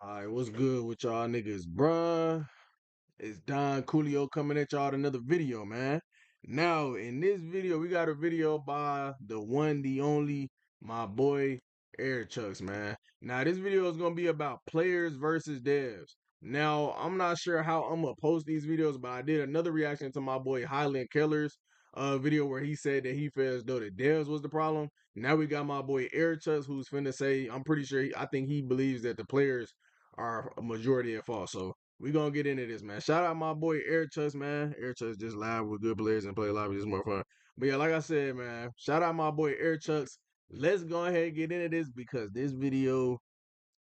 Alright, what's good with y'all niggas, bruh? It's Don Coolio coming at y'all with another video, man. Now, in this video, we got a video by the one, the only, my boy Air Chucks, man. Now, this video is gonna be about players versus devs. Now, I'm not sure how I'm gonna post these videos, but I did another reaction to my boy Highland Keller's video where he said that he feels though the devs was the problem. Now we got my boy Air Chucks who's finna say, I'm pretty sure, I think he believes that the players are a majority at fault. So we gonna get into this, man. Shout out my boy Air Chucks, man. Air Chucks just live with good players and play live. It's more fun. But yeah, like I said, man, shout out my boy Air Chucks. Let's go ahead and get into this because this video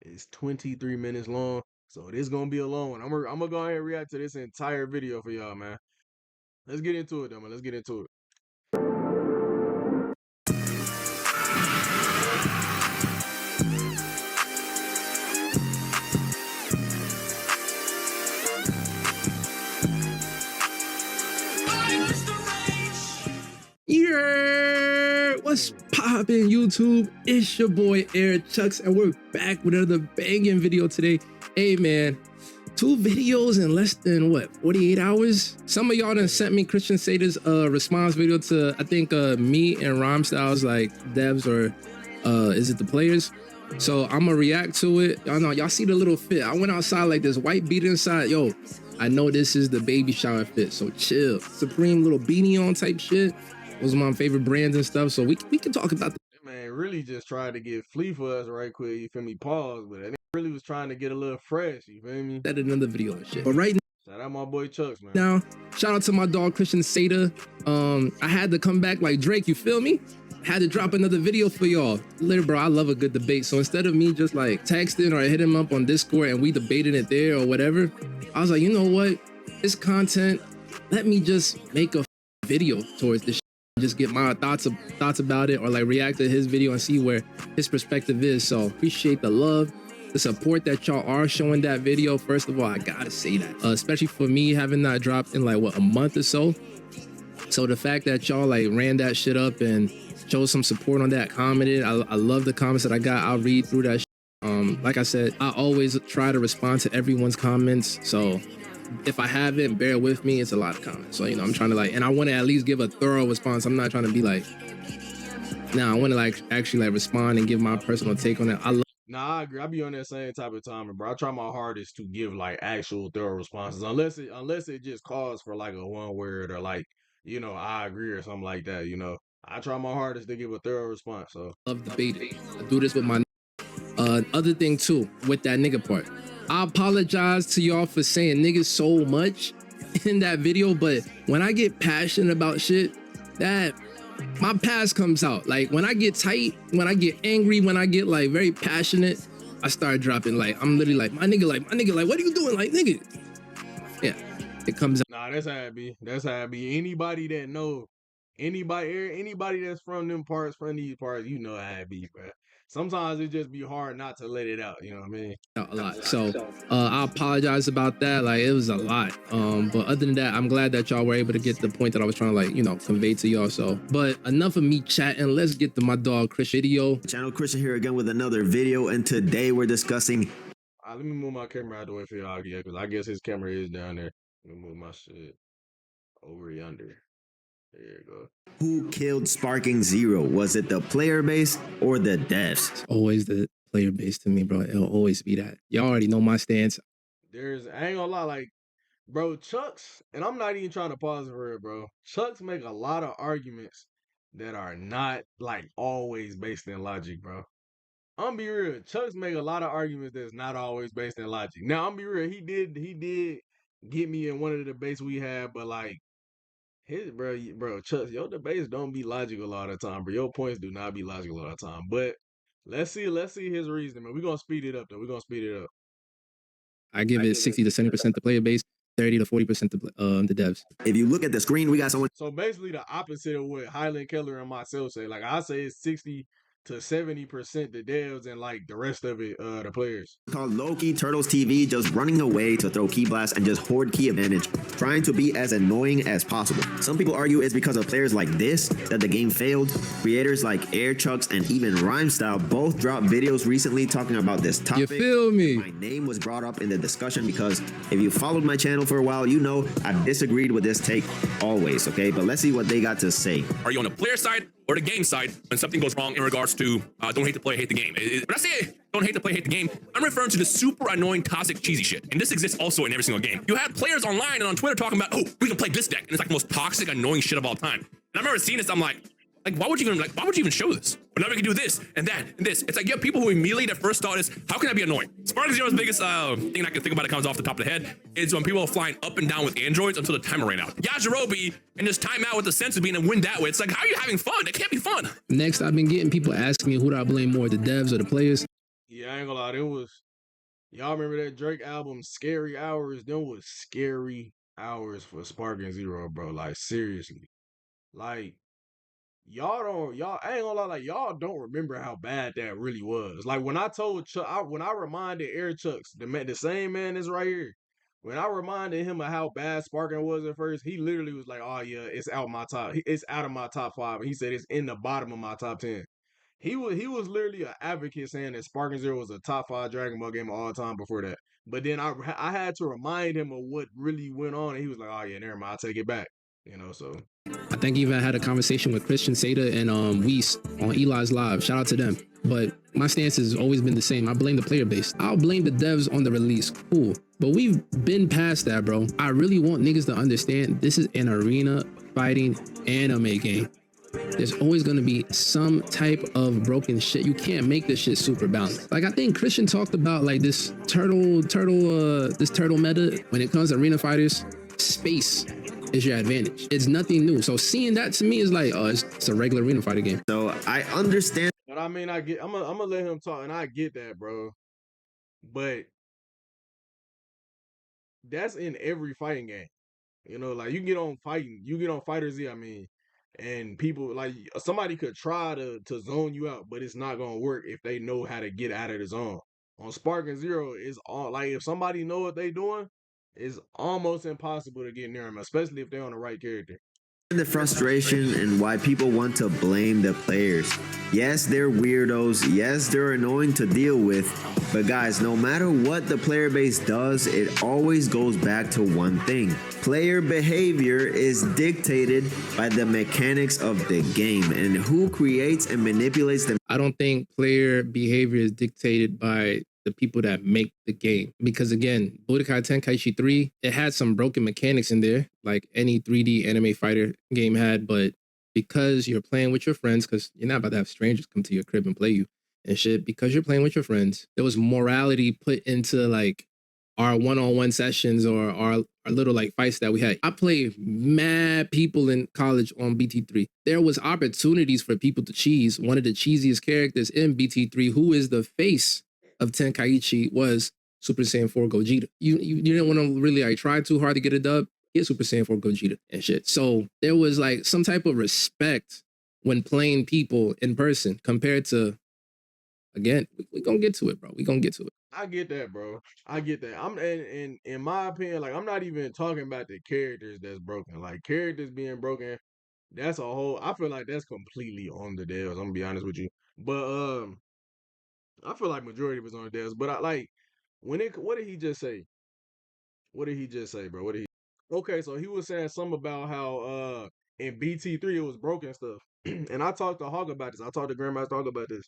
is 23 minutes long. So this gonna be a long one. I'm gonna go ahead and react to this entire video for y'all, man. Let's get into it, though, man. Let's get into it. Yeah, what's poppin' YouTube? It's your boy Air Chucks, and we're back with another banging video today. Hey man, 2 videos in less than what, 48 hours? Some of y'all done sent me Christian Sata's response video to I think me and Rhymstyles like devs or is it the players? So I'm gonna react to it. Y'all know, y'all see the little fit. I went outside like this white beat inside. Yo, I know this is the baby shower fit, so chill. Supreme little beanie on type shit. Those are my favorite brands and stuff. So we can talk about That man really just tried to get flea for us right quick, you feel me? Pause, but that really was trying to get a little fresh, you feel me? that in another video and shit. But right Shout out my boy Chucks, man. now, shout out to my dog Christian Sata. I had to come back like Drake, you feel me? Had to drop another video for y'all. Literally, bro, I love a good debate. So instead of me just like texting or hitting him up on Discord and we debating it there or whatever, I was like, you know what? This content, let me just make a video towards this shit. Just get my thoughts about it or like react to his video and see where his perspective is. So appreciate the love, the support that y'all are showing that video. First of all, I gotta say that, especially for me having not dropped in like what, a month or so. So the fact that y'all like ran that shit up and showed some support on that, commented, I love the comments that I got. I'll read through that shit. Like I said, I always try to respond to everyone's comments. So if I haven't, bear with me. It's a lot of comments. So, you know, I'm trying to like, and I want to at least give a thorough response. I'm not trying to be like, I want to like actually like respond and give my personal take on it. Nah, I agree. I be on that same type of timing, bro. I try my hardest to give like actual thorough responses, unless it just calls for like a one word or like, you know, I agree or something like that. You know, I try my hardest to give a thorough response. So love debating. I do this with my other thing too with that nigga part. I apologize to y'all for saying niggas so much in that video, but when I get passionate about shit, that my past comes out. Like when I get tight, when I get angry, when I get like very passionate, I start dropping like, I'm literally like, my nigga, what are you doing? Like, nigga. Yeah, it comes out. Nah, that's how it be. That's how it be. Anybody that know, anybody that's from them parts, from these parts, you know how it be, bro. Sometimes it just be hard not to let it out. You know what I mean? A lot. So I apologize about that. Like it was a lot. But other than that, I'm glad that y'all were able to get the point that I was trying to like, you know, convey to y'all. So, but enough of me chatting. Let's get to my dog Chris video. Channel Christian here again with another video, and today we're discussing. Let me move my camera out the way for y'all, yeah, because I guess his camera is down there. Let me move my shit over yonder. There you go. Who killed Sparking Zero? Was it the player base or the devs? It's always the player base to me, bro. It'll always be that. Y'all already know my stance. I ain't gonna lie, like, bro, Chucks, and I'm not even trying to pause for it, bro. Chucks make a lot of arguments that are not like always based in logic, bro. I'm be real. Chucks make a lot of arguments that's not always based in logic. Now I'm be real. He did get me in one of the debates we had, but like bro, Chucks, your debates don't be logical all the time, bro. Your points do not be logical all the time. But let's see his reasoning, man. We're gonna speed it up though. We're gonna speed it up. I give it 60 to 70% the player base, 30 to 40% the devs. If you look at the screen, we got someone. So basically the opposite of what Highland Keller and myself say. Like I say it's 60 to 70% the devs and like the rest of it, the players. Called Loki Turtles TV, just running away to throw key blast and just hoard key advantage, trying to be as annoying as possible. Some people argue it's because of players like this that the game failed. Creators like Airchucks and even Rhymestyle both dropped videos recently talking about this topic. You feel me? My name was brought up in the discussion because if you followed my channel for a while, you know I've disagreed with this take always, okay? But let's see what they got to say. Are you on the player side or the game side when something goes wrong in regards to don't hate the player, hate the game? When I say don't hate the player, hate the game, I'm referring to the super annoying, toxic, cheesy shit. And this exists also in every single game. You have players online and on Twitter talking about, oh, we can play this deck. And it's like the most toxic, annoying shit of all time. And I remember seeing this, I'm like, why would you even show this? But now we can do this and that and this. It's like you have people who immediately their first thought is, how can I be annoying? Sparking Zero's biggest thing I can think about that comes off the top of the head is when people are flying up and down with androids until the timer ran out. Yajirobe and just time out with the sense of being and win that way. It's like, how are you having fun? It can't be fun. Next, I've been getting people asking me who do I blame more, the devs or the players? Yeah, I ain't gonna lie, y'all remember that Drake album, Scary Hours? Them was scary hours for Sparking Zero, bro. Like, seriously. Like, y'all I ain't gonna lie, like y'all don't remember how bad that really was. Like when I told Chuck, when I reminded Airchucks, the same man is right here. When I reminded him of how bad Sparking was at first, he literally was like, "Oh yeah, it's out it's out of my top 5." And he said it's in the bottom of my top 10. He was literally an advocate saying that Sparking Zero was a top 5 Dragon Ball game of all time before that. But then I had to remind him of what really went on, and he was like, "Oh yeah, never mind, I'll take it back." You know, so. I think even had a conversation with Christian Seda and Weiss on Eli's Live. Shout out to them. But my stance has always been the same. I blame the player base. I'll blame the devs on the release. Cool. But we've been past that, bro. I really want niggas to understand this is an arena fighting anime game. There's always going to be some type of broken shit. You can't make this shit super balanced. Like I think Christian talked about like this turtle meta when it comes to arena fighters. Space is your advantage. It's nothing new. So seeing that to me is like, oh, it's a regular arena fighter game. So I understand. But I mean, I'm gonna let him talk, and I get that, bro. But that's in every fighting game. You know, like you get on Fighter Z, I mean, and people like somebody could try to zone you out, but it's not gonna work if they know how to get out of the zone. On Sparking Zero, is all like if somebody know what they doing, it's almost impossible to get near them, especially if they're on the right character. The frustration and why people want to blame the players. Yes, they're weirdos. Yes, they're annoying to deal with. But guys, no matter what the player base does, it always goes back to one thing. Player behavior is dictated by the mechanics of the game and who creates and manipulates them. I don't think player behavior is dictated by the people that make the game. Because again, Budokai Tenkaichi 3, it had some broken mechanics in there, like any 3D anime fighter game had, but because you're playing with your friends, because you're not about to have strangers come to your crib and play you and shit, because you're playing with your friends, there was morality put into like our one-on-one sessions or our little like fights that we had. I played mad people in college on BT3. There was opportunities for people to cheese. One of the cheesiest characters in BT3, who is the face of Tenkaichi, was Super Saiyan 4 Gogeta. You didn't want to really like try too hard to get a dub. Get Super Saiyan 4 Gogeta and shit. So there was like some type of respect when playing people in person compared to, again, we gonna get to it, bro. We gonna get to it. I get that, bro. I get that. I'm and in my opinion, like I'm not even talking about the characters that's broken. Like characters being broken, that's a whole. I feel like that's completely on the devs. I'm gonna be honest with you, but I feel like majority was on the devs. But I like what did he just say? What did he just say, bro? What did he? Okay, so he was saying something about how in BT3 it was broken stuff, and I talked to Hawk about this. I talked to Grandmaster Hawk about this.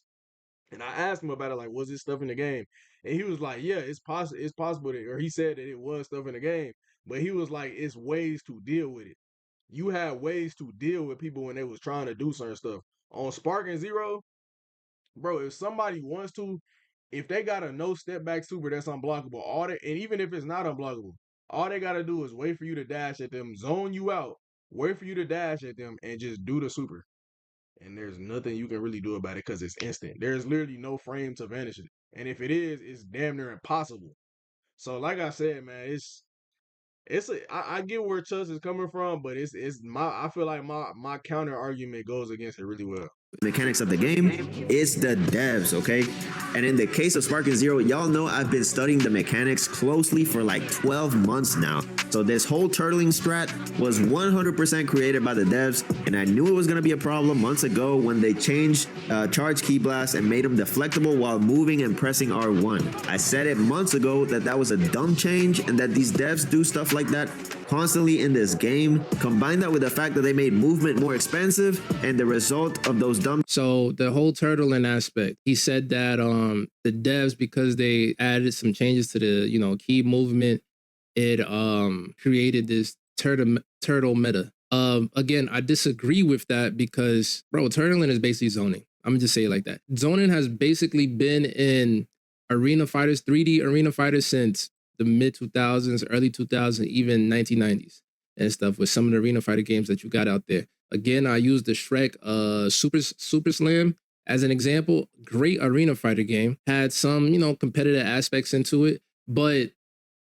And I asked him about it, like, was this stuff in the game? And he was like, yeah, it's possible that, or he said that it was stuff in the game, but he was like, it's ways to deal with it. You had ways to deal with people when they was trying to do certain stuff. On Sparking Zero, bro, if somebody wants to, if they got a no step back super that's unblockable, and even if it's not unblockable, all they gotta do is wait for you to dash at them, zone you out, wait for you to dash at them, and just do the super. And there's nothing you can really do about it because it's instant. There's literally no frame to vanish it. And if it is, it's damn near impossible. So like I said, man, I get where Chuss is coming from, but I feel like my counter argument goes against it really well. mechanics of the game, it's the devs, okay? And in the case of Sparking Zero, y'all know I've been studying the mechanics closely for like 12 months now. So this whole turtling strat was 100% created by the devs, and I knew it was going to be a problem months ago when they changed charge key blast and made them deflectable while moving and pressing R1. I said it months ago that that was a dumb change and that these devs do stuff like that constantly in this game. Combine that with the fact that they made movement more expensive, and the result of those dumb. So the whole turtling aspect, he said that the devs, because they added some changes to the key movement, it created this turtle meta. Again, I disagree with that because, bro, turtling is basically zoning. I'm gonna just say it like that. Zoning has basically been in Arena Fighters, 3D Arena Fighters, since the mid 2000s, early 2000s, even 1990s and stuff, with some of the Arena Fighter games that you got out there. Again, I use the Shrek Super Slam as an example. Great Arena Fighter game, had some competitive aspects into it, but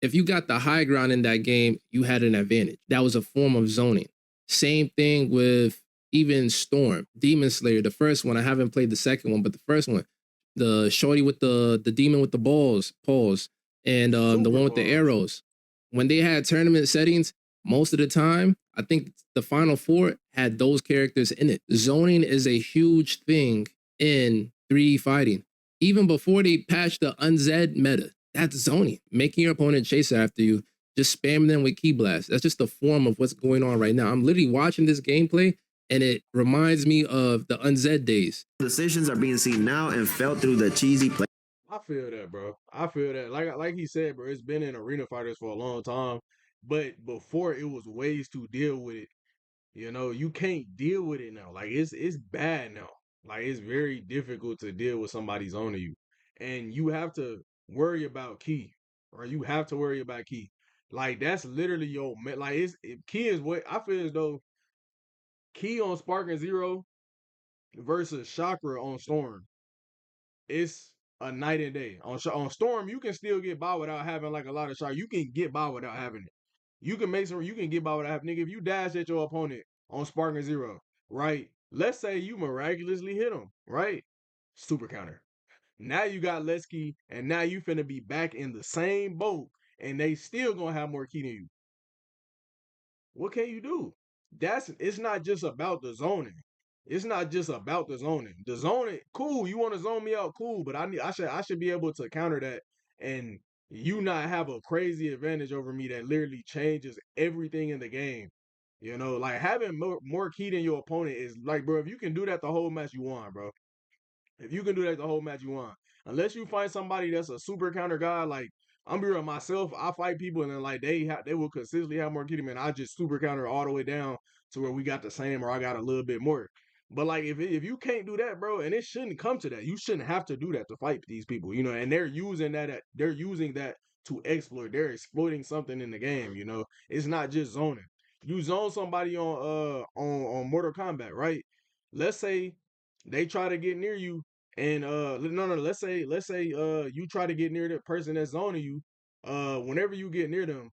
if you got the high ground in that game, you had an advantage. That was a form of zoning. Same thing with even Storm, Demon Slayer, the first one. I haven't played the second one, but the first one, the shorty with the demon with the paws, and the one with the arrows. When they had tournament settings, most of the time, I think the Final Four had those characters in it. Zoning is a huge thing in 3D fighting. Even before they patched the Unzed meta, that's zoning. Making your opponent chase after you, just spamming them with key blasts. That's just a form of what's going on right now. I'm literally watching this gameplay, and it reminds me of the Unzed days. Decisions are being seen now and felt through the cheesy play. I feel that, bro. I feel that. Like he said, bro, it's been in Arena Fighters for a long time. But before, it was ways to deal with it. You can't deal with it now. Like it's bad now. Like it's very difficult to deal with somebody zoning you. And you have to worry about key. Or you have to worry about key. Like that's literally like key is what I feel as though key on Sparking Zero versus Chakra on Storm. It's a night and day. On Storm, you can still get by without having like a lot of shots. You can get by without having it. You can get by without having, nigga. If you dash at your opponent on Sparking Zero, right? Let's say you miraculously hit him, right? Super counter. Now you got less key, and now you finna be back in the same boat, and they still gonna have more key than you. What can you do? It's not just about the zoning. It's not just about the zoning. The zoning, cool. You want to zone me out, cool. But I should be able to counter that, and you not have a crazy advantage over me that literally changes everything in the game. Like having more key than your opponent is like, bro. If you can do that the whole match, you won, bro. If you can do that the whole match, you won. Unless you find somebody that's a super counter guy, like I'm be real myself, I fight people and then like they will consistently have more key than me, and I just super counter all the way down to where we got the same or I got a little bit more. But like if you can't do that, bro, and it shouldn't come to that. You shouldn't have to do that to fight these people, and they're using that to exploit. They're exploiting something in the game, It's not just zoning. You zone somebody on Mortal Kombat, right? Let's say they try to get near you and no, let's say you try to get near the person that's zoning you. Whenever you get near them,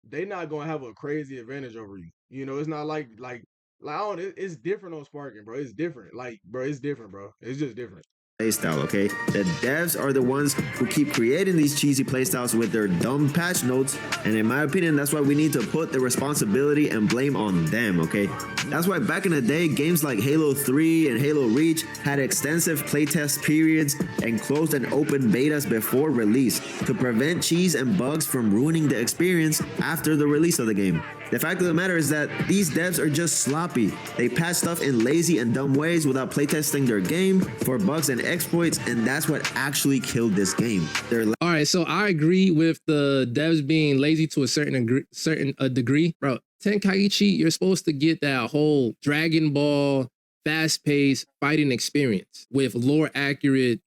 they not gonna have a crazy advantage over you. It's not like it's different on Sparking, bro. It's different. Like, bro, it's different, bro. It's just different. Playstyle, okay? The devs are the ones who keep creating these cheesy playstyles with their dumb patch notes, and in my opinion, that's why we need to put the responsibility and blame on them, okay? That's why back in the day, games like Halo 3 and Halo Reach had extensive playtest periods and closed and open betas before release to prevent cheese and bugs from ruining the experience after the release of the game. The fact of the matter is that these devs are just sloppy. They patch stuff in lazy and dumb ways without playtesting their game for bugs and exploits, and that's what actually killed this game. All right, so I agree with the devs being lazy to a certain degree. Bro, Tenkaichi, you're supposed to get that whole Dragon Ball fast-paced fighting experience with lore-accurate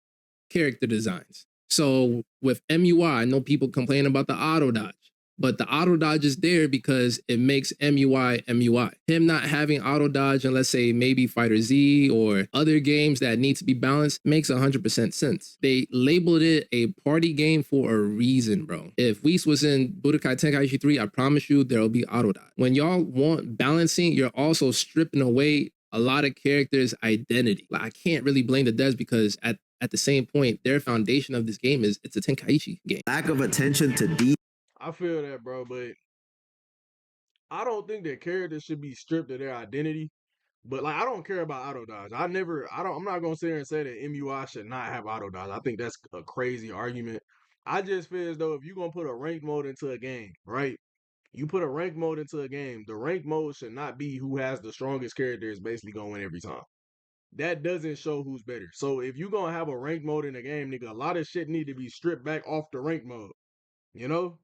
character designs. So with MUI, I know people complain about the auto dodge. But the auto dodge is there because it makes MUI MUI. Him not having auto dodge in, let's say, maybe Fighter Z or other games that need to be balanced makes 100% sense. They labeled it a party game for a reason, bro. If Whis was in Budokai Tenkaichi 3, I promise you there will be auto dodge. When y'all want balancing, you're also stripping away a lot of characters' identity. Like, I can't really blame the devs because at the same point, their foundation of this game is it's a Tenkaichi game. Lack of attention to detail. I feel that, bro, but I don't think that characters should be stripped of their identity. But like, I don't care about auto dodge. I'm not gonna sit here and say that MUI should not have auto dodge. I think that's a crazy argument. I just feel as though if you're gonna put a rank mode into a game, right? You put a rank mode into a game, the rank mode should not be who has the strongest character is basically gonna win every time. That doesn't show who's better. So if you're gonna have a rank mode in a game, nigga, a lot of shit need to be stripped back off the rank mode. You know?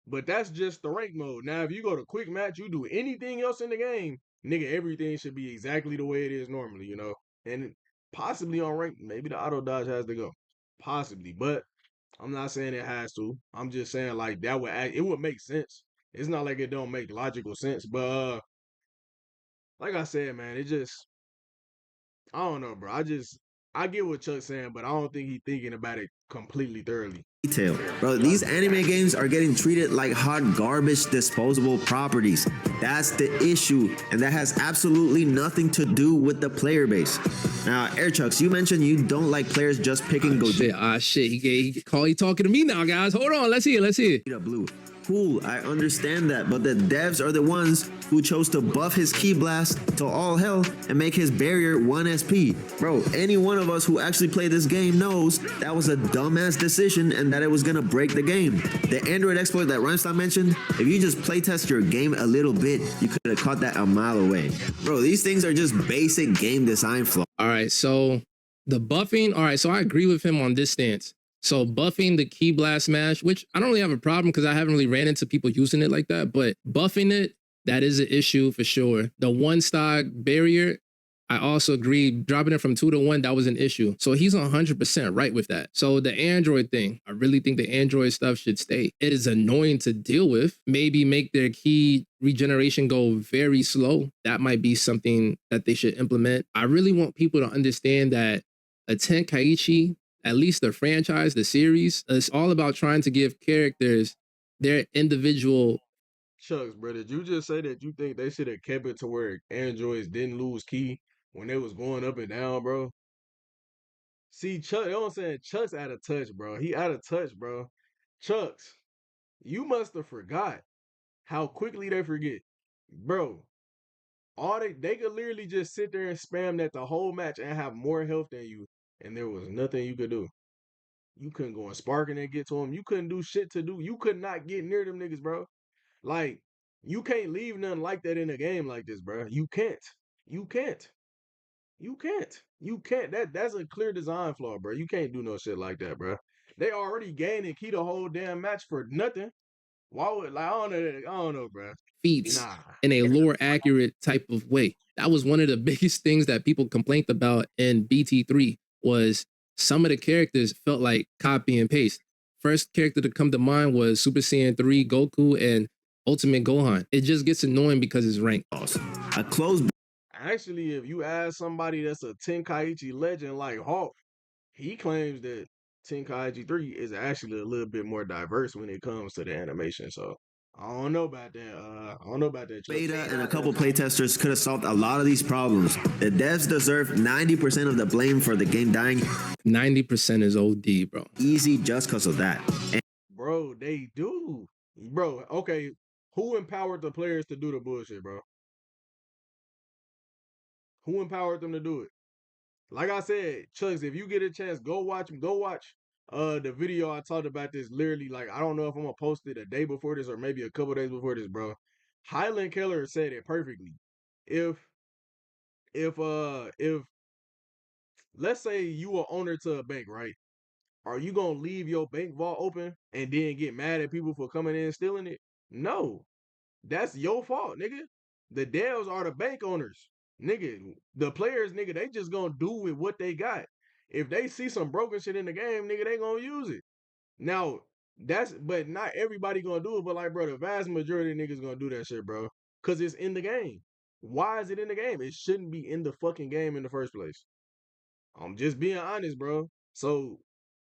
But that's just the rank mode. Now, if you go to quick match, you do anything else in the game, nigga, everything should be exactly the way it is normally, you know? And possibly on rank, maybe the auto dodge has to go. Possibly. But I'm not saying it has to. I'm just saying like that would it would make sense. It's not like it don't make logical sense. But like I said, man, it just I don't know, bro. I get what Chuck's saying, but I don't think he's thinking about it completely thoroughly. Bro, these anime games are getting treated like hot garbage disposable properties. That's the issue, and that has absolutely nothing to do with the player base. Now, Airchucks, you mentioned you don't like players just picking Gogeta Shit. He talking to me now, guys. Hold on, let's hear. Blue. Cool, I understand that, but the devs are the ones who chose to buff his Ki Blast to all hell and make his barrier 1 SP. Bro, any one of us who actually played this game knows that was a dumbass decision and that it was gonna break the game. The Android exploit that Rhymestyle mentioned, if you just playtest your game a little bit, you could have caught that a mile away. Bro, these things are just basic game design flaws. All right, so the buffing, all right, so I agree with him on this stance. So buffing the Ki Blast smash, which I don't really have a problem because I haven't really ran into people using it like that, but buffing it, that is an issue for sure. The 1-stock barrier, I also agree. Dropping it from 2 to 1, that was an issue. So he's 100% right with that. So the Android thing, I really think the Android stuff should stay. It is annoying to deal with. Maybe make their key regeneration go very slow. That might be something that they should implement. I really want people to understand that a Tenkaichi, at least the franchise, the series, it's all about trying to give characters their individual. Chucks, bro, did you just say that you think they should have kept it to where androids didn't lose Ki when they was going up and down, bro? See, Chuck, you know what I'm saying? Chuck's out of touch, bro. He out of touch, bro. Chucks, you must have forgot how quickly they forget. Bro, all they could literally just sit there and spam that the whole match and have more health than you, and there was nothing you could do. You couldn't go and sparking and get to them. You couldn't do shit to do. You could not get near them niggas, bro. Like, you can't leave nothing like that in a game like this, bro. You can't. You can't. You can't. You can't. That's a clear design flaw, bro. You can't do no shit like that, bro. They already gaining Ki the whole damn match for nothing. Why would like I don't know, bro. Feats in a lore accurate type of way. That was one of the biggest things that people complained about in BT3 was some of the characters felt like copy and paste. First character to come to mind was Super Saiyan 3 Goku and Ultimate Gohan. It just gets annoying because it's ranked. A close. Actually, if you ask somebody that's a Tenkaichi legend like Hawk, he claims that Tenkaichi 3 is actually a little bit more diverse when it comes to the animation. So I don't know about that. I don't know about that. Beta and a couple playtesters could have solved a lot of these problems. The devs deserve 90% of the blame for the game dying. 90% is OD, bro. Easy just because of that. Bro, they do. Bro, okay. Who empowered the players to do the bullshit, bro? Who empowered them to do it? Like I said, Chucks, if you get a chance, go watch the video I talked about this literally. Like, I don't know if I'm gonna post it a day before this or maybe a couple days before this, bro. Highland Keller said it perfectly. If let's say you are owner to a bank, right? Are you gonna leave your bank vault open and then get mad at people for coming in and stealing it? No. That's your fault, nigga. The devs are the bank owners. Nigga, the players, nigga, they just gonna do with what they got. If they see some broken shit in the game, nigga, they gonna use it. Now, but not everybody gonna do it, but like, bro, the vast majority of niggas gonna do that shit, bro. Cause it's in the game. Why is it in the game? It shouldn't be in the fucking game in the first place. I'm just being honest, bro. So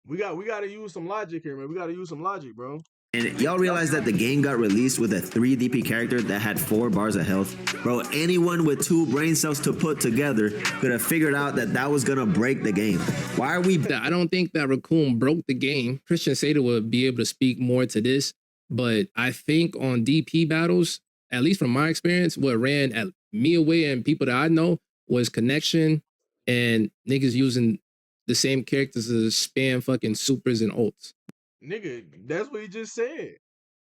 we gotta use some logic here, man. We gotta use some logic, bro. And y'all realize that the game got released with a 3 DP character that had 4 bars of health? Bro, anyone with 2 brain cells to put together could have figured out that that was gonna break the game. Why are we... I don't think that Raccoon broke the game. Christian Seda would be able to speak more to this, but I think on DP battles, at least from my experience, what ran at me away and people that I know was connection and niggas using the same characters to spam fucking supers and ults. Nigga, that's what he just said.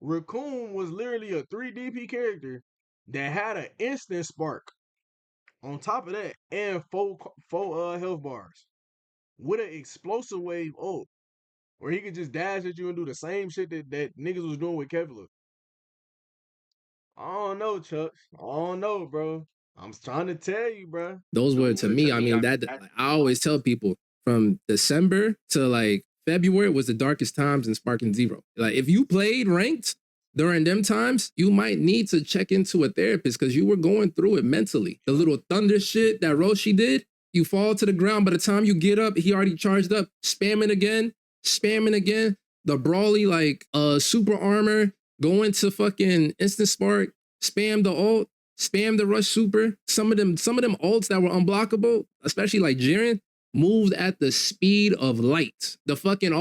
Raccoon was literally a 3 DP character that had an instant spark. On top of that, and 4 health bars. With an explosive wave ult. Where he could just dash at you and do the same shit that niggas was doing with Kevlar. I don't know, Chuck. I don't know, bro. I'm trying to tell you, bro. Those were, to me, I mean, that I always tell people from December to like February was the darkest times in Sparking Zero. Like, if you played ranked during them times, you might need to check into a therapist because you were going through it mentally. The little thunder shit that Roshi did, you fall to the ground. By the time you get up, he already charged up, spamming again. The Brawly, like, super armor, go into fucking instant spark, spam the ult, spam the rush super. Some of them ults that were unblockable, especially like Jiren, moved at the speed of light. The fucking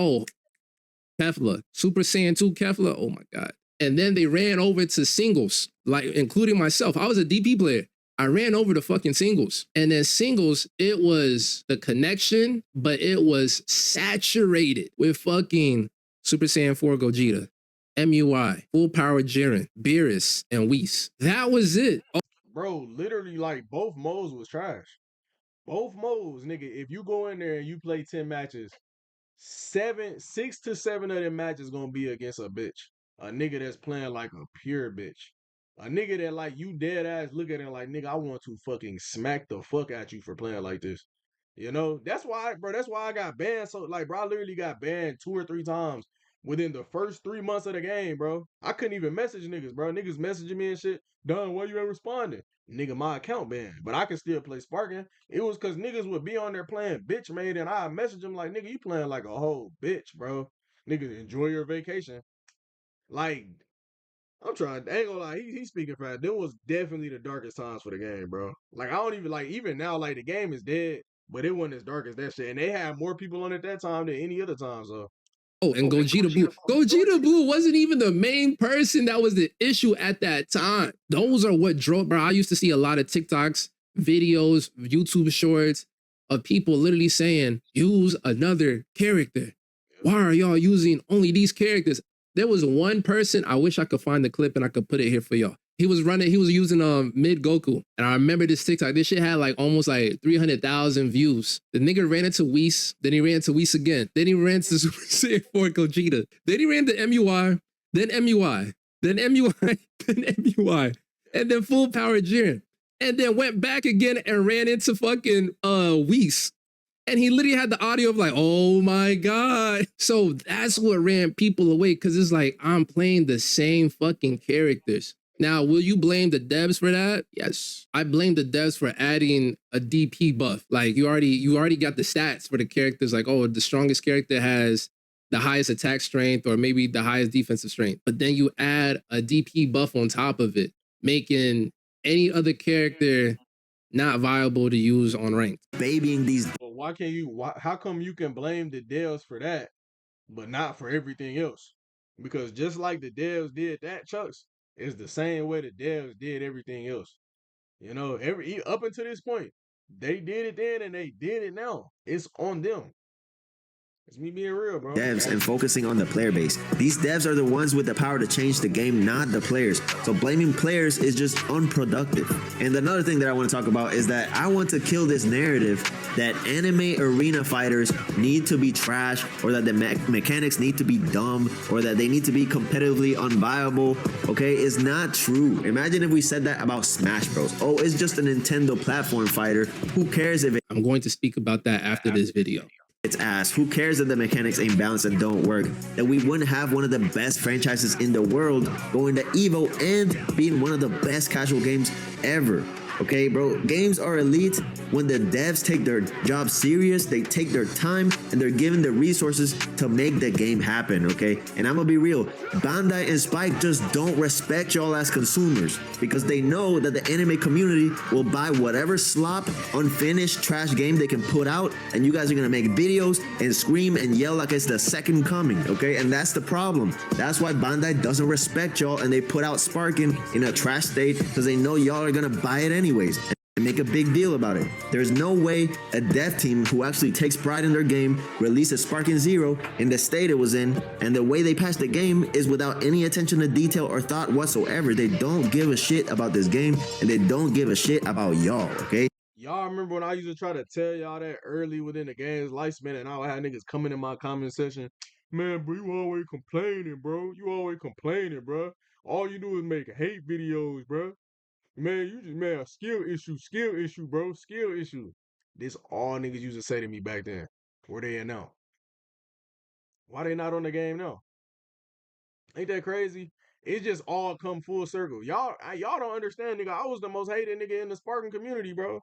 Kefla, Super Saiyan 2 Kefla, oh my God. And then they ran over to singles, like including myself. I was a DP player. I ran over to fucking singles. And then singles, it was the connection, but it was saturated with fucking Super Saiyan 4 Gogeta, MUI, Full Power Jiren, Beerus, and Whis. That was it. Bro, literally, like, both modes was trash. Both modes, nigga, if you go in there and you play 10 matches, 6 to 7 of them matches gonna be against a bitch. A nigga that's playing like a pure bitch. A nigga that, like, you dead ass look at it like, nigga, I want to fucking smack the fuck at you for playing like this. You know? That's why I got banned. So, like, bro, I literally got banned 2 or 3 times within the first 3 months of the game, bro. I couldn't even message niggas, bro. Niggas messaging me and shit. Done, why you ain't responding? Nigga, my account banned. But I can still play Sparking. It was because niggas would be on there playing bitch made, and I message them like, nigga, you playing like a whole bitch, bro. Nigga, enjoy your vacation. Like, I'm trying. I ain't gonna lie. He's speaking fast. Them was definitely the darkest times for the game, bro. Like, I don't even, like, even now, like, the game is dead, but it wasn't as dark as that shit. And they had more people on at that time than any other time, so. Oh, and Gogeta Blue. Gogeta Blue wasn't even the main person that was the issue at that time. Those are what drove, bro. I used to see a lot of TikToks, videos, YouTube shorts of people literally saying, use another character. Why are y'all using only these characters? There was one person, I wish I could find the clip and I could put it here for y'all. He was using mid Goku. And I remember this TikTok, this shit had like almost like 300,000 views. The nigga ran into Whis, then he ran to Whis again. Then he ran to Super Saiyan 4 Gogeta. Then he ran to MUI, then MUI, then MUI, then MUI, and then Full Power Jiren. And then went back again and ran into fucking Whis. And he literally had the audio of like, oh my God. So that's what ran people away, because it's like, I'm playing the same fucking characters. Now, will you blame the devs for that? Yes. I blame the devs for adding a DP buff. Like, you already got the stats for the characters. Like, oh, the strongest character has the highest attack strength or maybe the highest defensive strength. But then you add a DP buff on top of it, making any other character not viable to use on ranked. Babying these. Well, how come you can blame the devs for that, but not for everything else? Because just like the devs did that, Chucks, it's the same way the devs did everything else. You know, up until this point, they did it then and they did it now. It's on them. It's me being real, bro. Devs and focusing on the player base. These devs are the ones with the power to change the game, not the players. So blaming players is just unproductive. And another thing that I want to talk about is that I want to kill this narrative that anime arena fighters need to be trash, or that the mechanics need to be dumb, or that they need to be competitively unviable. Okay, it's not true. Imagine if we said that about Smash Bros. Oh, it's just a Nintendo platform fighter. Who cares if I'm going to speak about that after this video. It's ass. Who cares that the mechanics ain't balanced and don't work? That we wouldn't have one of the best franchises in the world going to EVO and being one of the best casual games ever. Okay, bro, games are elite when the devs take their job serious, they take their time, and they're given the resources to make the game happen, okay? And I'm gonna be real, Bandai and Spike just don't respect y'all as consumers because they know that the anime community will buy whatever slop, unfinished trash game they can put out, and you guys are gonna make videos and scream and yell like it's the second coming, okay? And that's the problem. That's why Bandai doesn't respect y'all and they put out Sparking in a trash state because they know y'all are gonna buy it anyways and make a big deal about it. There's no way a dev team who actually takes pride in their game releases Sparking Zero in the state it was in, and the way they patch the game is without any attention to detail or thought whatsoever. They don't give a shit about this game, and they don't give a shit about y'all, okay? Y'all remember when I used to try to tell y'all that early within the game's lifespan, and I would have niggas coming in my comment section, man, bro, you always complaining, bro. You always complaining, bro. All you do is make hate videos, bro. Man, you just, man, skill issue, bro, skill issue. This all niggas used to say to me back then. Where they at now? Why they not on the game now? Ain't that crazy? It just all come full circle. Y'all don't understand, nigga. I was the most hated nigga in the Sparking community, bro.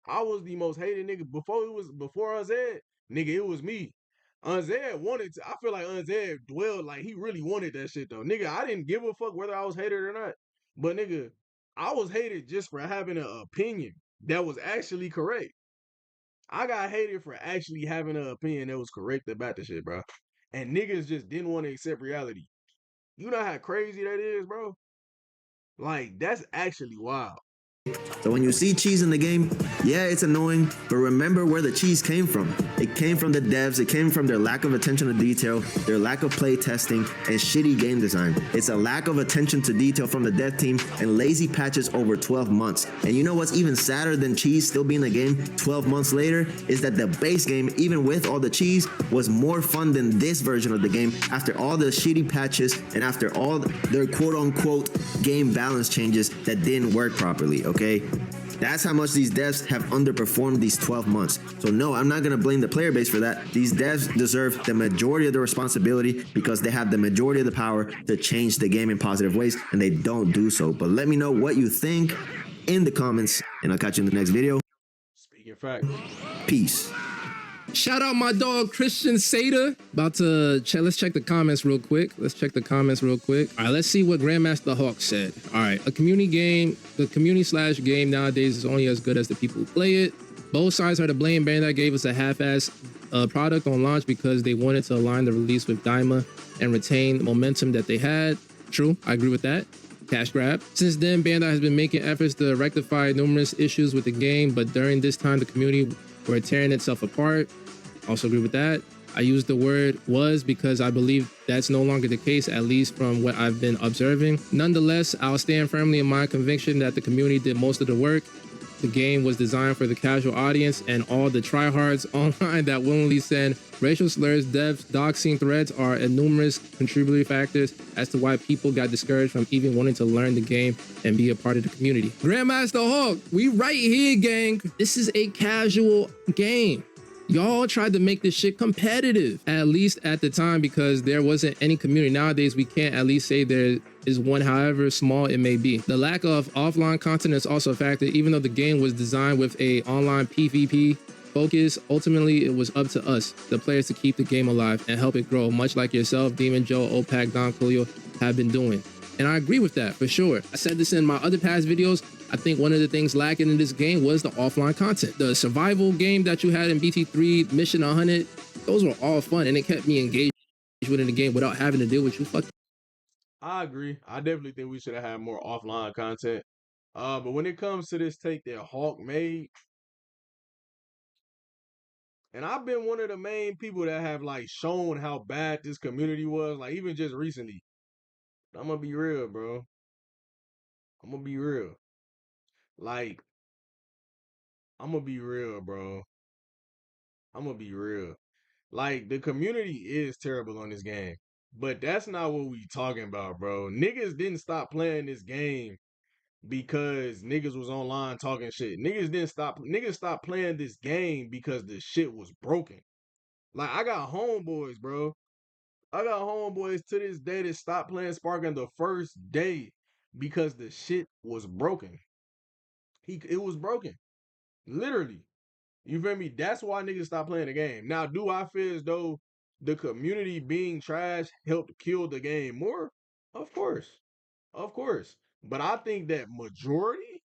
I was the most hated nigga before Unzed, nigga, it was me. Unzed wanted to, I feel like Unzed dwelled like he really wanted that shit though. Nigga, I didn't give a fuck whether I was hated or not. But nigga, I was hated just for having an opinion that was actually correct. I got hated for actually having an opinion that was correct about the shit, bro. And niggas just didn't want to accept reality. You know how crazy that is, bro? Like, that's actually wild. So when you see cheese in the game, yeah, it's annoying, but remember where the cheese came from. It came from the devs, it came from their lack of attention to detail, their lack of play testing, and shitty game design. It's a lack of attention to detail from the dev team and lazy patches over 12 months. And you know what's even sadder than cheese still being in the game 12 months later is that the base game, even with all the cheese, was more fun than this version of the game after all the shitty patches and after all their quote-unquote game balance changes that didn't work properly, okay? That's how much these devs have underperformed these 12 months. So no, I'm not gonna blame the player base for that. These devs deserve the majority of the responsibility because they have the majority of the power to change the game in positive ways, and they don't do so. But let me know what you think in the comments, and I'll catch you in the next video. Speaking fact. Peace. Shout out my dog Christian Seda. About to check. Let's check the comments real quick. All right, let's see what Grandmaster Hawk said. All right, the community/game nowadays is only as good as the people who play it. Both sides are to blame. Bandai gave us a half-ass product on launch because they wanted to align the release with Daima and retain the momentum that they had. True, I agree with that. Cash grab. Since then, Bandai has been making efforts to rectify numerous issues with the game, but during this time, the community were tearing itself apart. Also agree with that. I use the word was because I believe that's no longer the case, at least from what I've been observing. Nonetheless, I'll stand firmly in my conviction that the community did most of the work. The game was designed for the casual audience, and all the tryhards online that willingly send racial slurs, deaths, doxing threats are numerous contributory factors as to why people got discouraged from even wanting to learn the game and be a part of the community. Grandmaster Hawk, we right here, gang. This is a casual game. Y'all tried to make this shit competitive, at least at the time, because there wasn't any community. Nowadays, we can't at least say there is one, however small it may be. The lack of offline content is also a factor. Even though the game was designed with a online PvP focus, ultimately it was up to us, the players, to keep the game alive and help it grow, much like yourself, Demon Joe, OPAC, Don Coolio have been doing. And I agree with that for sure. I said this in my other past videos. I think one of the things lacking in this game was the offline content. The survival game that you had in BT3, Mission 100, those were all fun, and it kept me engaged within the game without having to deal with you. I agree. I definitely think we should have had more offline content. But when it comes to this take that Hawk made, and I've been one of the main people that have like shown how bad this community was, like even just recently. I'm gonna be real, bro. I'm gonna be real. Like, I'm gonna be real, bro. I'm gonna be real. Like, the community is terrible on this game. But that's not what we talking about, bro. Niggas didn't stop playing this game because niggas was online talking shit. Niggas stopped playing this game because the shit was broken. Like, I got homeboys, bro. I got homeboys to this day that stopped playing Sparking the first day because the shit was broken. It was broken. Literally. You feel me? That's why niggas stopped playing the game. Now, do I feel as though the community being trash helped kill the game more? Of course. Of course. But I think that majority,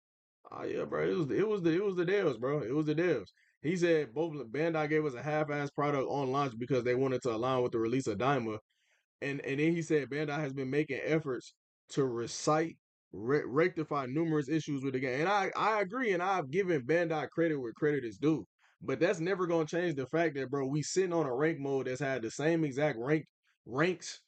oh yeah, bro, it was the devs, bro. It was the devs. He said both Bandai gave us a half-ass product on launch because they wanted to align with the release of Daima. And then he said Bandai has been making efforts to rectify numerous issues with the game. And I agree, and I've given Bandai credit where credit is due. But that's never gonna change the fact that, bro, we sitting on a rank mode that's had the same exact ranks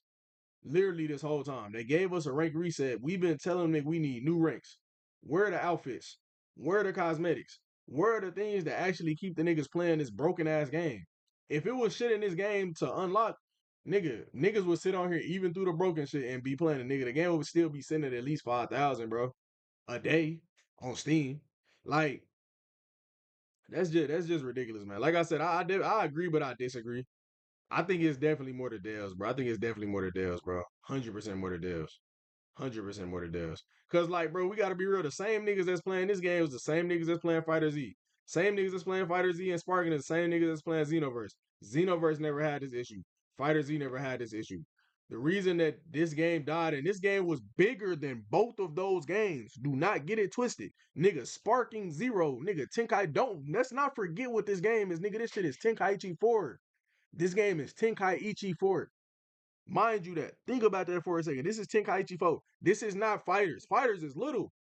literally this whole time. They gave us a rank reset. We've been telling them we need new ranks. Where are the outfits? Where are the cosmetics? Where are the things that actually keep the niggas playing this broken ass game? If it was shit in this game to unlock, niggas would sit on here even through the broken shit and be playing the nigga. The game would still be sitting at least 5,000, bro, a day on Steam. Like, that's just ridiculous, man. Like I said, I agree, but I disagree. I think it's definitely more the Dells, bro. I think it's definitely more the Dells, bro. 100% more the Dells. 100% more the Dells. Cause like, bro, we gotta be real. The same niggas that's playing this game is the same niggas that's playing Fighter Z. Same niggas that's playing Fighter Z and Sparking is the same niggas that's playing Xenoverse. Xenoverse never had this issue. Fighter Z never had this issue. The reason that this game died, and this game was bigger than both of those games. Do not get it twisted. Nigga, Sparking Zero. Nigga, Tenkai don't. Let's not forget what this game is, nigga. This shit is Tenkaichi 4. This game is Tenkaichi 4. Mind you that. Think about that for a second. This is Tenkaichi 4. This is not Fighters. Fighters is little.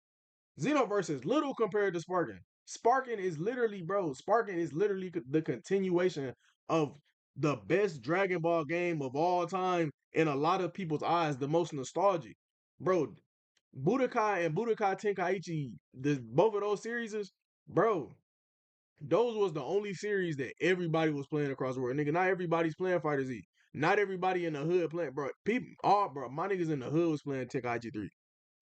Xenoverse is little compared to Sparking. Sparking is literally, bro, Sparking is literally the continuation of the best Dragon Ball game of all time in a lot of people's eyes, the most nostalgic. Bro, Budokai and Budokai Tenkaichi, both of those series, bro, those was the only series that everybody was playing across the world. Nigga, not everybody's playing Fighter Z. Not everybody in the hood playing, bro. Bro, my niggas in the hood was playing Tenkaichi 3.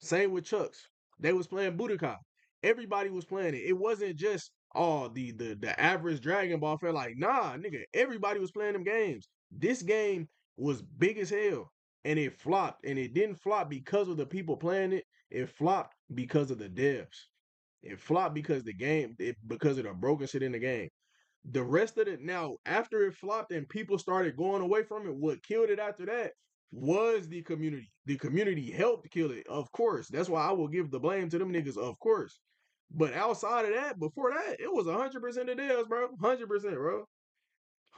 Same with Chucks. They was playing Budokai. Everybody was playing it. It wasn't just the average Dragon Ball fan. Like, nah, nigga, everybody was playing them games. This game was big as hell. And it flopped. And it didn't flop because of the people playing it. It flopped because of the devs. It flopped because because of the broken shit in the game. The rest of it now, after it flopped and people started going away from it, what killed it after that was the community. The community helped kill it, of course. That's why I will give the blame to them niggas, of course. But outside of that, before that, it was 100% of deals, bro. 100%, bro.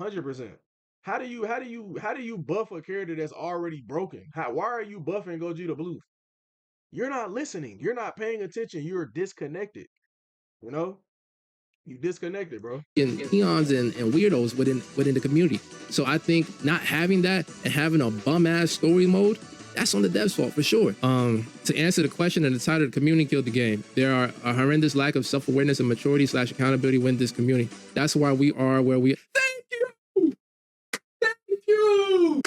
100%. How do you buff a character that's already broken? Why are you buffing Gogeta Blue? You're not listening. You're not paying attention. You're disconnected. You know? You disconnected, bro. And peons and weirdos within the community. So I think not having that and having a bum ass story mode, that's on the devs' fault for sure. To answer the question, and the title of the community killed the game. There are a horrendous lack of self-awareness and maturity / accountability within this community. That's why we are where we. Thank you. Thank you.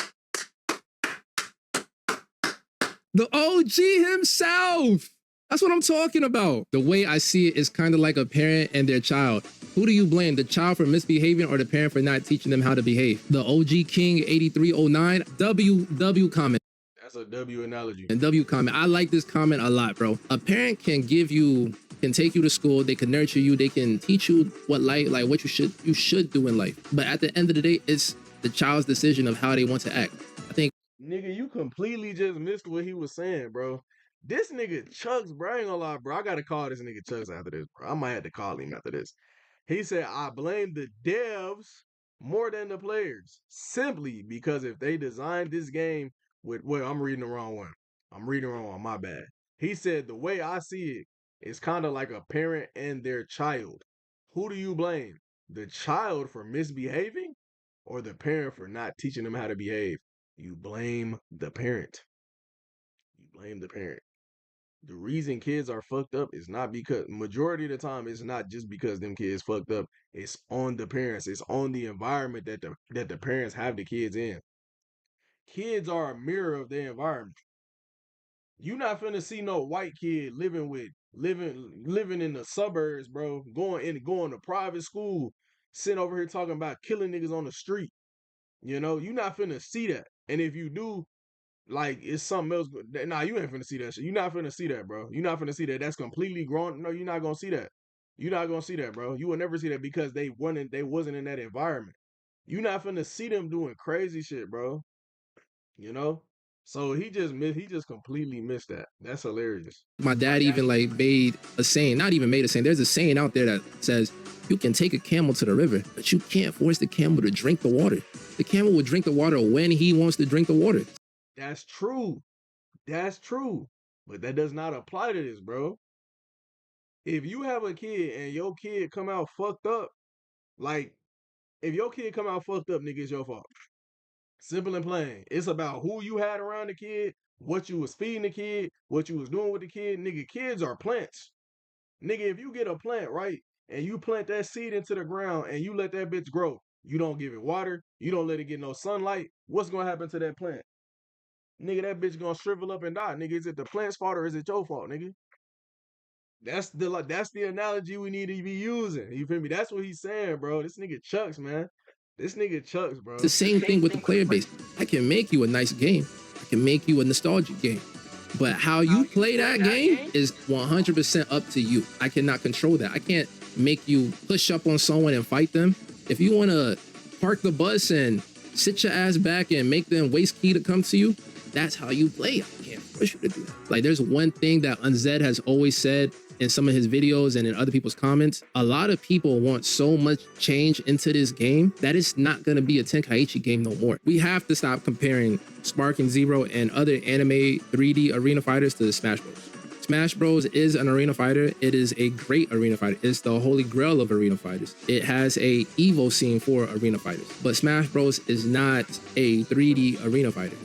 The OG himself. That's what I'm talking about. The way I see it is kind of like a parent and their child. Who do you blame, the child for misbehaving or the parent for not teaching them how to behave? The OG King 8309 W comment. That's a W analogy. And W comment. I like this comment a lot, bro. A parent can take you to school, they can nurture you, they can teach you what what you should do in life. But at the end of the day, it's the child's decision of how they want to act. I think. Nigga, you completely just missed what he was saying, bro. This nigga Chucks, bro, I ain't gonna lie, bro. I gotta call this nigga Chucks after this, bro. I might have to call him after this. He said, I blame the devs more than the players, simply because if they designed this game I'm reading the wrong one. I'm reading the wrong one, my bad. He said, the way I see it is kind of like a parent and their child. Who do you blame? The child for misbehaving or the parent for not teaching them how to behave? You blame the parent. You blame the parent. The reason kids are fucked up is not because majority of the time it's not just because them kids fucked up. It's on the parents. It's on the environment that the parents have the kids in. Kids are a mirror of their environment. You not finna see no white kid living in the suburbs, bro. Going to private school, sitting over here talking about killing niggas on the street. You know, you not finna see that. And if you do, Like it's something else. Nah, you ain't finna see that shit. You not finna see that, bro. You not finna see that. That's completely grown. No, you're not gonna see that. You're not gonna see that, bro. You will never see that because they wasn't in that environment. You not finna see them doing crazy shit, bro. You know? So he just completely missed that. That's hilarious. My dad even like made a saying, not even made a saying. There's a saying out there that says you can take a camel to the river, but you can't force the camel to drink the water. The camel will drink the water when he wants to drink the water. That's true. That's true. But that does not apply to this, bro. If you have a kid and your kid come out fucked up, like if your kid come out fucked up, nigga, it's your fault. Simple and plain. It's about who you had around the kid, what you was feeding the kid, what you was doing with the kid. Nigga, kids are plants. Nigga, if you get a plant, right, and you plant that seed into the ground and you let that bitch grow, you don't give it water, you don't let it get no sunlight, what's gonna happen to that plant? Nigga, that bitch gonna shrivel up and die. Nigga, is it the plant's fault or is it your fault, nigga? That's the analogy we need to be using. You feel me? That's what he's saying, bro. This nigga Chucks, man. This nigga Chucks, bro. It's the same thing with the player base. I can make you a nice game. I can make you a nostalgic game. But how you play that game is 100% up to you. I cannot control that. I can't make you push up on someone and fight them. If you want to park the bus and sit your ass back and make them waste key to come to you, that's how you play. I can't push you to do that. Like, there's one thing that Unzed has always said in some of his videos and in other people's comments. A lot of people want so much change into this game that it's not going to be a Tenkaichi game no more. We have to stop comparing Sparking Zero and other anime 3D arena fighters to Smash Bros. Smash Bros is an arena fighter. It is a great arena fighter. It's the holy grail of arena fighters. It has a Evo scene for arena fighters. But Smash Bros is not a 3D arena fighter.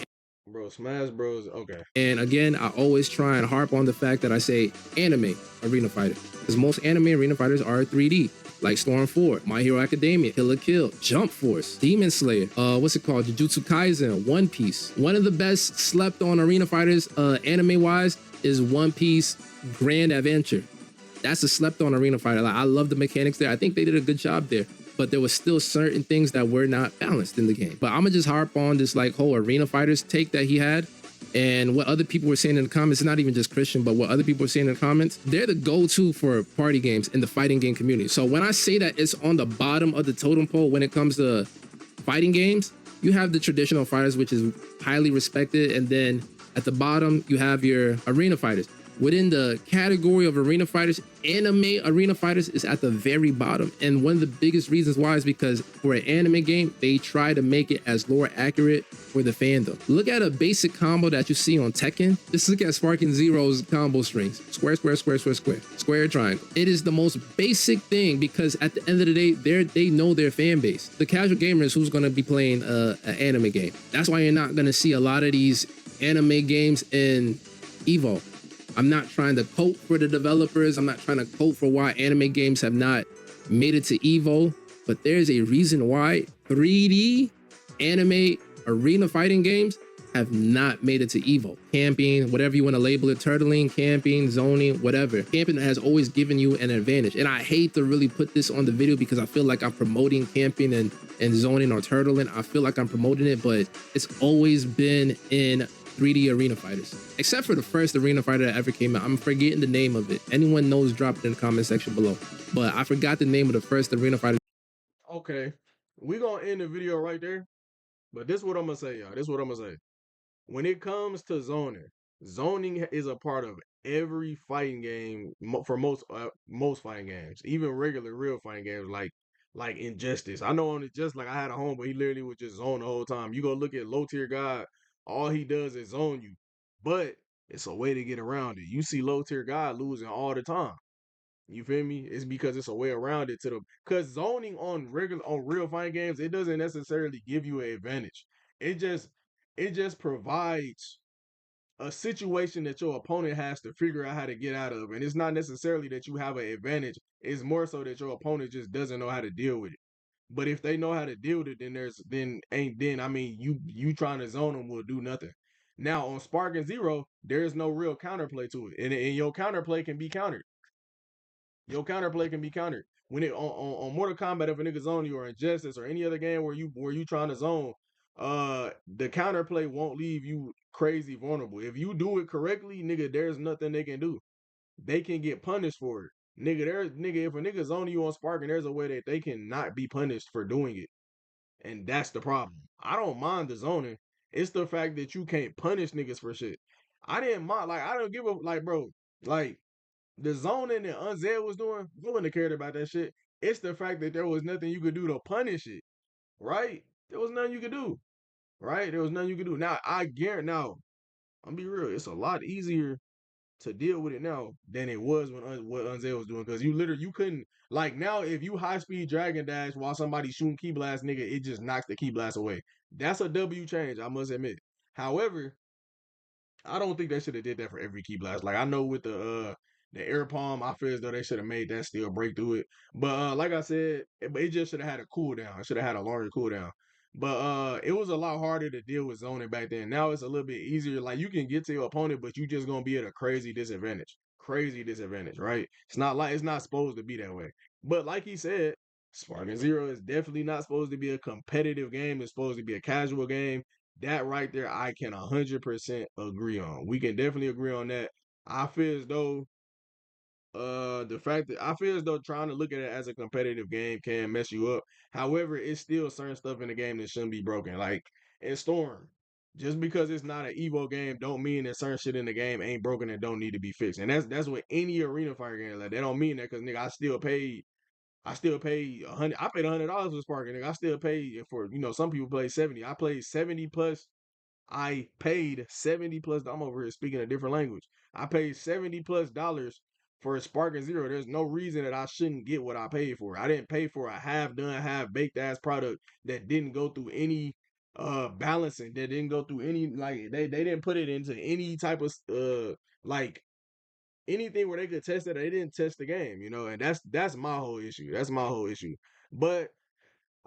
Bro, Smash Bros. Okay. And again, I always try and harp on the fact that I say anime arena fighter, because most anime arena fighters are 3D, like Storm 4, My Hero Academia, Kill la Kill, Jump Force, Demon Slayer, what's it called, Jujutsu Kaisen, One Piece. One of the best slept on arena fighters anime wise is One Piece Grand Adventure. That's a slept on arena fighter. Like, I love the mechanics there. I think they did a good job there, but there was still certain things that were not balanced in the game. But I'm gonna just harp on this like whole arena fighters take that he had, and what other people were saying in the comments. It's not even just Christian, but what other people were saying in the comments. They're the go-to for party games in the fighting game community. So when I say that it's on the bottom of the totem pole when it comes to fighting games, you have the traditional fighters, which is highly respected, and then at the bottom you have your arena fighters. Within the category of arena fighters, anime arena fighters is at the very bottom. And one of the biggest reasons why is because for an anime game, they try to make it as lore accurate for the fandom. Look at a basic combo that you see on Tekken. Just look at Sparking Zero's combo strings. Square, square, square, square, square, square, triangle. It is the most basic thing because at the end of the day, they know their fan base. The casual gamer is who's going to be playing an anime game. That's why you're not going to see a lot of these anime games in Evo. I'm not trying to quote for the developers. I'm not trying to quote for why anime games have not made it to Evo, but there's a reason why 3D anime arena fighting games have not made it to Evo. Camping, whatever you want to label it, turtling, camping, zoning, whatever. Camping has always given you an advantage. And I hate to really put this on the video because I feel like I'm promoting camping and zoning or turtling. I feel like I'm promoting it, but it's always been in 3D arena fighters, except for the first arena fighter that ever came out. I'm forgetting the name of it. Anyone knows, drop it in the comment section below. But I forgot the name of the first arena fighter. Okay. We're gonna end the video right there. But this is what I'm gonna say, y'all. This is what I'm gonna say. When it comes to zoning is a part of every fighting game for most fighting games, even regular real fighting games like Injustice. I know on Injustice, like I had a home, but he literally would just zone the whole time. You go look at low tier God, all he does is zone you, but it's a way to get around it. You see low tier God losing all the time. You feel me? It's because it's a way around it because zoning on real fighting games, it doesn't necessarily give you an advantage. It just provides a situation that your opponent has to figure out how to get out of. And it's not necessarily that you have an advantage. It's more so that your opponent just doesn't know how to deal with it. But if they know how to deal with it, then I mean you trying to zone them will do nothing. Now on Sparking Zero, there is no real counterplay to it. And your counterplay can be countered. Your counterplay can be countered. When it on Mortal Kombat, if a nigga zone you or Injustice or any other game where you trying to zone, the counterplay won't leave you crazy vulnerable. If you do it correctly, nigga, there's nothing they can do. They can get punished for it. Nigga, if a nigga zone you on Spark and there's a way that they can not be punished for doing it. And that's the problem. I don't mind the zoning. It's the fact that you can't punish niggas for shit. I didn't mind, like, I don't give a, like, bro, like, the zoning that Unzed was doing, I wouldn't have cared about that shit. It's the fact that there was nothing you could do to punish it, right? There was nothing you could do, right? There was nothing you could do. Now, I guarantee, now, I'm be real, it's a lot easier to deal with it now than it was when what Unzel was doing, because you couldn't, like, now if you high speed dragon dash while somebody's shooting key blast, nigga, it just knocks the key blast away. That's a W change, I must admit. However, I don't think they should have did that for every key blast. Like, I know with the air palm, I feel as though they should have made that still break through it. But like I said, it just should have had a cooldown. It should have had a longer cooldown. But it was a lot harder to deal with zoning back then. Now it's a little bit easier. Like, you can get to your opponent, but you just gonna be at a crazy disadvantage. Crazy disadvantage, right? It's not supposed to be that way. But like he said, Sparking Zero is definitely not supposed to be a competitive game. It's supposed to be a casual game. That right there, I can 100% agree on. We can definitely agree on that. I feel as though the fact that I feel as though trying to look at it as a competitive game can mess you up. However, it's still certain stuff in the game that shouldn't be broken. Like in Storm, just because it's not an Evo game, don't mean that certain shit in the game ain't broken and don't need to be fixed. And that's what any arena fire game like. They don't mean that because nigga, I still paid $100. I paid $100 for Sparking. Nigga, I still paid for, some people play 70. I played 70 plus. I paid 70 plus. I'm over here speaking a different language. I paid 70 plus dollars for a Sparking Zero. There's no reason that I shouldn't get what I paid for. I didn't pay for a half done, half baked ass product that didn't go through any balancing, that didn't go through any, like, they didn't put it into any type of like anything where they could test it. They didn't test the game, and that's my whole issue. That's my whole issue. But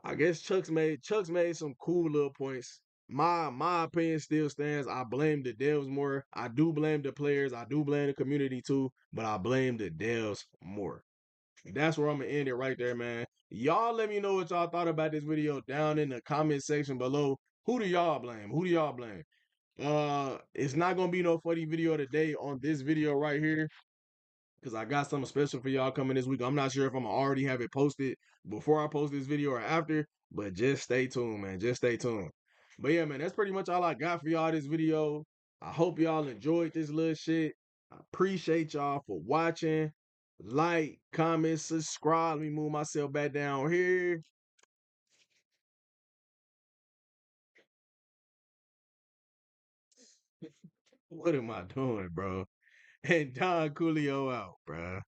I guess Chuck's made some cool little points. My opinion still stands. I blame the devs more. I do blame the players. I do blame the community too, but I blame the devs more. That's where I'm gonna end it right there, man. Y'all let me know what y'all thought about this video down in the comment section below. Who do y'all blame? Who do y'all blame? It's not gonna be no funny video today on this video right here, because I got something special for y'all coming this week. I'm not sure if I'm gonna already have it posted before I post this video or after, but just stay tuned, man. Just stay tuned. But yeah, man, that's pretty much all I got for y'all this video. I hope y'all enjoyed this little shit. I appreciate y'all for watching. Like, comment, subscribe. Let me move myself back down here. What am I doing, bro? And Don Coolio out, bro.